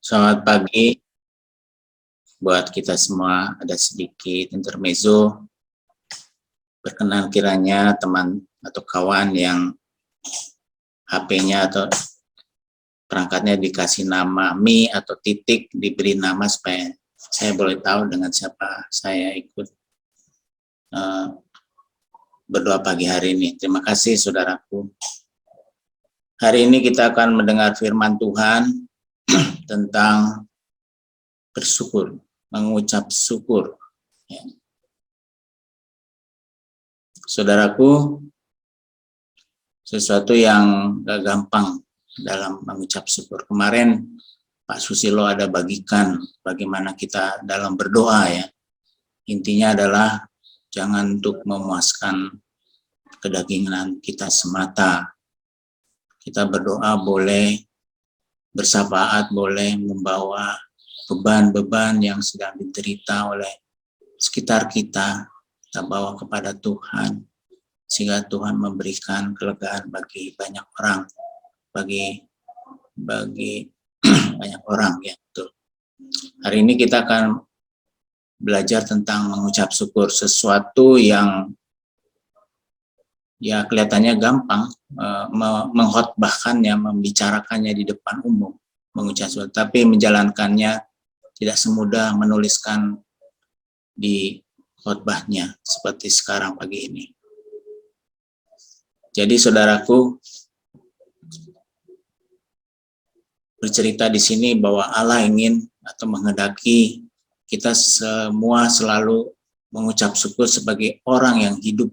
Selamat pagi buat kita semua. Ada sedikit intermezzo. Berkenan kiranya teman atau kawan yang HP-nya atau perangkatnya dikasih nama Mi atau titik, diberi nama supaya saya boleh tahu dengan siapa saya ikut berdoa pagi hari ini. Terima kasih saudaraku. Hari ini kita akan mendengar firman Tuhan tentang bersyukur, mengucap syukur. Ya. Saudaraku, sesuatu yang gak gampang dalam mengucap syukur. Kemarin Pak Susilo ada bagikan bagaimana kita dalam berdoa ya. Intinya adalah jangan untuk memuaskan kedagingan kita semata. Kita berdoa boleh, bersafaat boleh, membawa beban-beban yang sedang diterita oleh sekitar kita bawa kepada Tuhan, sehingga Tuhan memberikan kelegaan bagi banyak orang, bagi banyak orang ya. Betul. Hari ini kita akan belajar tentang mengucap syukur, sesuatu yang ya kelihatannya gampang, mengkhotbahkannya, membicarakannya di depan umum, mengucap syukur, tapi menjalankannya tidak semudah menuliskan di khotbahnya seperti sekarang pagi ini. Jadi saudaraku, bercerita di sini bahwa Allah ingin atau menghendaki kita semua selalu mengucap syukur sebagai orang yang hidup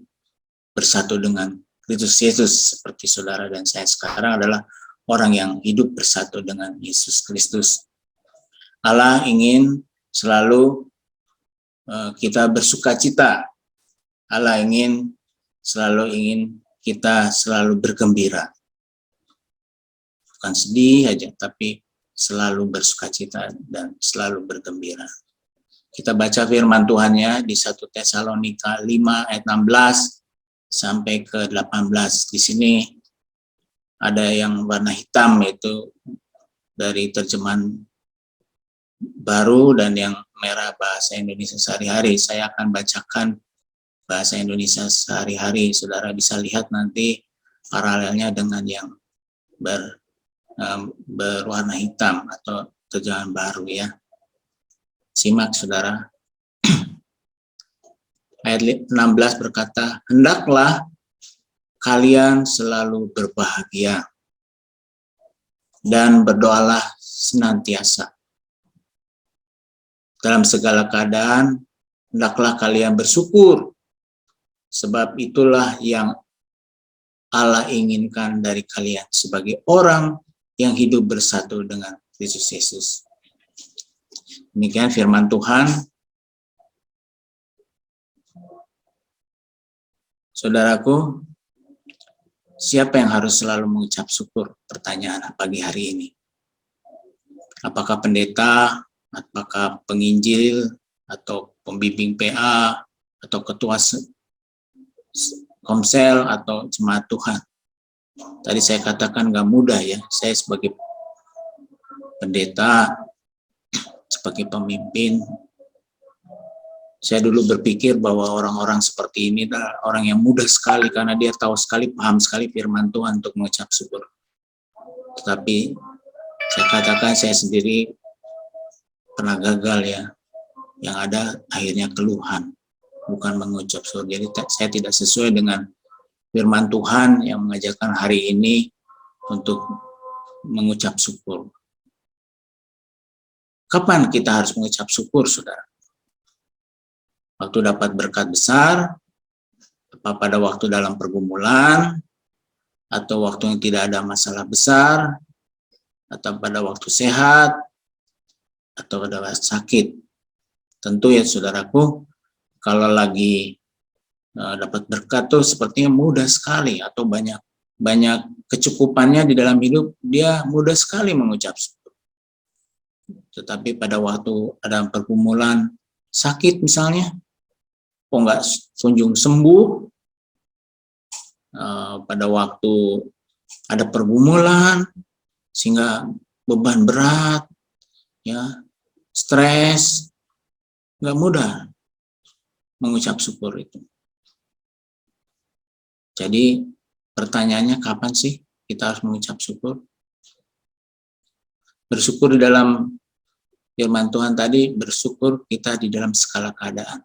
bersatu dengan Kristus Yesus, seperti saudara dan saya sekarang adalah orang yang hidup bersatu dengan Yesus Kristus. Allah ingin selalu kita bersukacita. Allah selalu ingin kita selalu bergembira. Bukan sedih aja, tapi selalu bersukacita dan selalu bergembira. Kita baca firman Tuhannya di 1 Tesalonika 5 ayat 16 sampai ke 18. Di sini ada yang warna hitam, yaitu dari terjemahan baru, dan yang merah bahasa Indonesia sehari-hari. Saya akan bacakan bahasa Indonesia sehari-hari. Saudara bisa lihat nanti paralelnya dengan yang berwarna hitam atau terjemahan baru ya. Simak saudara. Ayat 16 berkata, "Hendaklah kalian selalu berbahagia dan berdoalah senantiasa. Dalam segala keadaan, hendaklah kalian bersyukur, sebab itulah yang Allah inginkan dari kalian sebagai orang yang hidup bersatu dengan Kristus Yesus." Demikian firman Tuhan. Saudaraku, siapa yang harus selalu mengucap syukur? Pertanyaan pagi hari ini. Apakah pendeta, apakah penginjil, atau pembimbing PA, atau ketua komsel, atau jemaat Tuhan? Tadi saya katakan gak mudah ya. Saya sebagai pendeta, sebagai pemimpin, saya dulu berpikir bahwa orang-orang seperti ini adalah orang yang mudah sekali karena dia tahu sekali, paham sekali firman Tuhan untuk mengucap syukur. Tetapi saya katakan saya sendiri pernah gagal ya. Yang ada akhirnya keluhan, bukan mengucap syukur. Jadi saya tidak sesuai dengan firman Tuhan yang mengajarkan hari ini untuk mengucap syukur. Kapan kita harus mengucap syukur, saudara? Waktu dapat berkat besar, apa pada waktu dalam pergumulan, atau waktu yang tidak ada masalah besar, atau pada waktu sehat, atau pada waktu sakit. Tentu ya saudaraku, kalau lagi dapat berkat tuh sepertinya mudah sekali, atau banyak kecukupannya di dalam hidup, dia mudah sekali mengucap syukur. Tetapi pada waktu ada pergumulan, sakit misalnya, kok nggak kunjung sembuh, pada waktu ada pergumulan, sehingga beban berat, ya, stres, nggak mudah mengucap syukur itu. Jadi pertanyaannya, kapan sih kita harus mengucap syukur? Bersyukur di dalam firman Tuhan tadi, bersyukur kita di dalam segala keadaan,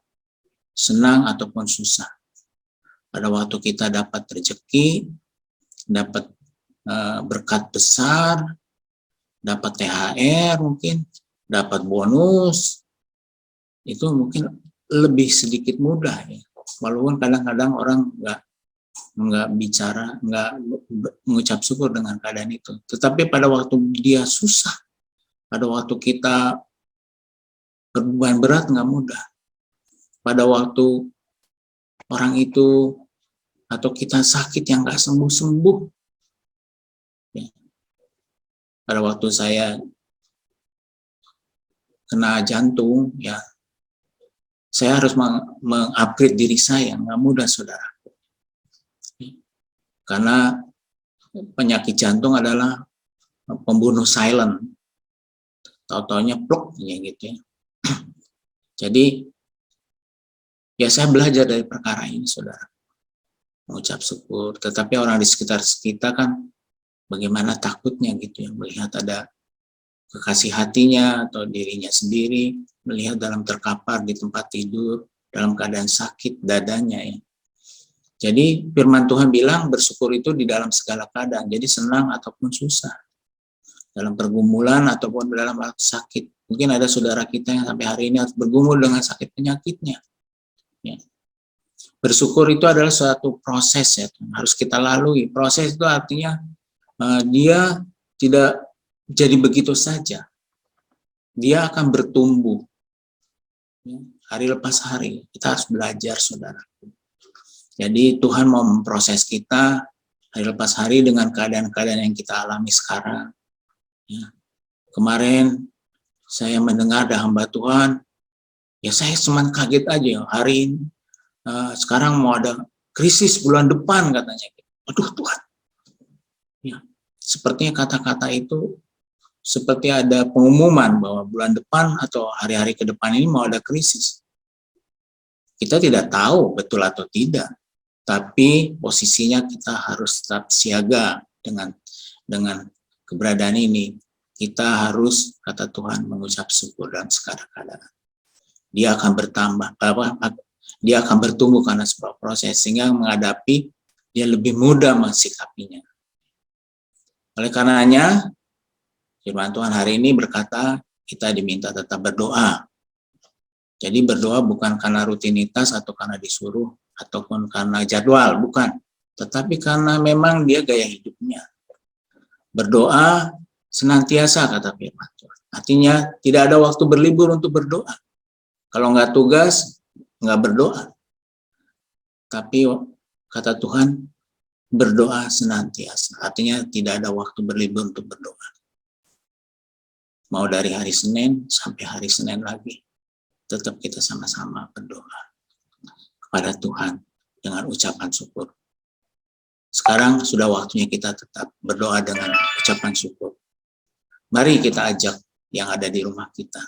senang ataupun susah. Pada waktu kita dapat rezeki, dapat berkat besar, dapat THR mungkin, dapat bonus, itu mungkin lebih sedikit mudah ya. Walaupun kadang-kadang orang nggak bicara, nggak mengucap syukur dengan keadaan itu. Tetapi pada waktu dia susah, pada waktu kita berbeban berat, nggak mudah. Pada waktu orang itu atau kita sakit yang nggak sembuh-sembuh. Ya. Pada waktu saya kena jantung, ya, saya harus mengupgrade diri saya, nggak mudah, saudara. Karena penyakit jantung adalah pembunuh silent, tau-taunya plok, ya gitu ya. Jadi, ya saya belajar dari perkara ini, saudara. Mengucap syukur, tetapi orang di sekitar kita kan bagaimana takutnya gitu ya, melihat ada kekasih hatinya atau dirinya sendiri, melihat dalam terkapar di tempat tidur, dalam keadaan sakit dadanya ya. Jadi firman Tuhan bilang bersyukur itu di dalam segala keadaan, jadi senang ataupun susah, dalam pergumulan ataupun dalam sakit. Mungkin ada saudara kita yang sampai hari ini harus bergumul dengan sakit penyakitnya. Ya. Bersyukur itu adalah suatu proses ya, harus kita lalui. Proses itu artinya dia tidak jadi begitu saja. Dia akan bertumbuh. Ya, hari lepas hari, kita harus belajar, saudara. Jadi Tuhan mau memproses kita hari lepas hari dengan keadaan-keadaan yang kita alami sekarang. Ya. Kemarin saya mendengar ada hamba Tuhan, ya saya cuma kaget aja hari ini. Sekarang mau ada krisis bulan depan katanya. Aduh Tuhan. Ya, sepertinya kata-kata itu seperti ada pengumuman bahwa bulan depan atau hari-hari ke depan ini mau ada krisis. Kita tidak tahu betul atau tidak, tapi posisinya kita harus tetap siaga dengan keberadaan ini. Kita harus, kata Tuhan, mengucap syukur dalam segala keadaan. Dia akan bertambah, dia akan bertumbuh karena sebuah proses, sehingga menghadapi dia lebih mudah mensikapinya. Oleh karenanya, firman Tuhan hari ini berkata, kita diminta tetap berdoa. Jadi berdoa bukan karena rutinitas atau karena disuruh, ataupun karena jadwal, bukan. Tetapi karena memang dia gaya hidupnya. Berdoa senantiasa, kata firman Tuhan. Artinya tidak ada waktu berlibur untuk berdoa. Kalau nggak tugas, nggak berdoa. Tapi kata Tuhan, berdoa senantiasa. Artinya tidak ada waktu berlibur untuk berdoa. Mau dari hari Senin sampai hari Senin lagi, tetap kita sama-sama berdoa kepada Tuhan dengan ucapan syukur. Sekarang sudah waktunya kita tetap berdoa dengan ucapan syukur. Mari kita ajak yang ada di rumah kita.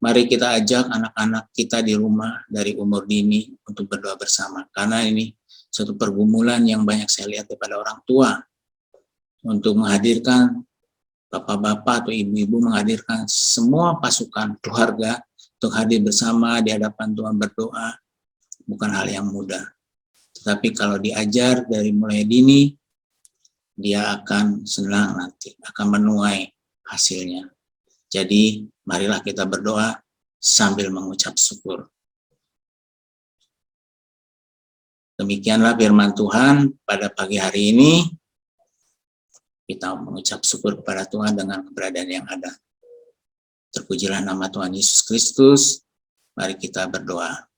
Mari kita ajak anak-anak kita di rumah dari umur dini untuk berdoa bersama. Karena ini suatu pergumulan yang banyak saya lihat daripada orang tua. Untuk menghadirkan bapak-bapak atau ibu-ibu, menghadirkan semua pasukan keluarga untuk hadir bersama di hadapan Tuhan berdoa. Bukan hal yang mudah. Tetapi kalau diajar dari mulai dini, dia akan senang nanti, akan menuai hasilnya. Jadi, marilah kita berdoa sambil mengucap syukur. Demikianlah firman Tuhan pada pagi hari ini. Kita mengucap syukur kepada Tuhan dengan keberadaan yang ada. Terpujilah nama Tuhan Yesus Kristus. Mari kita berdoa.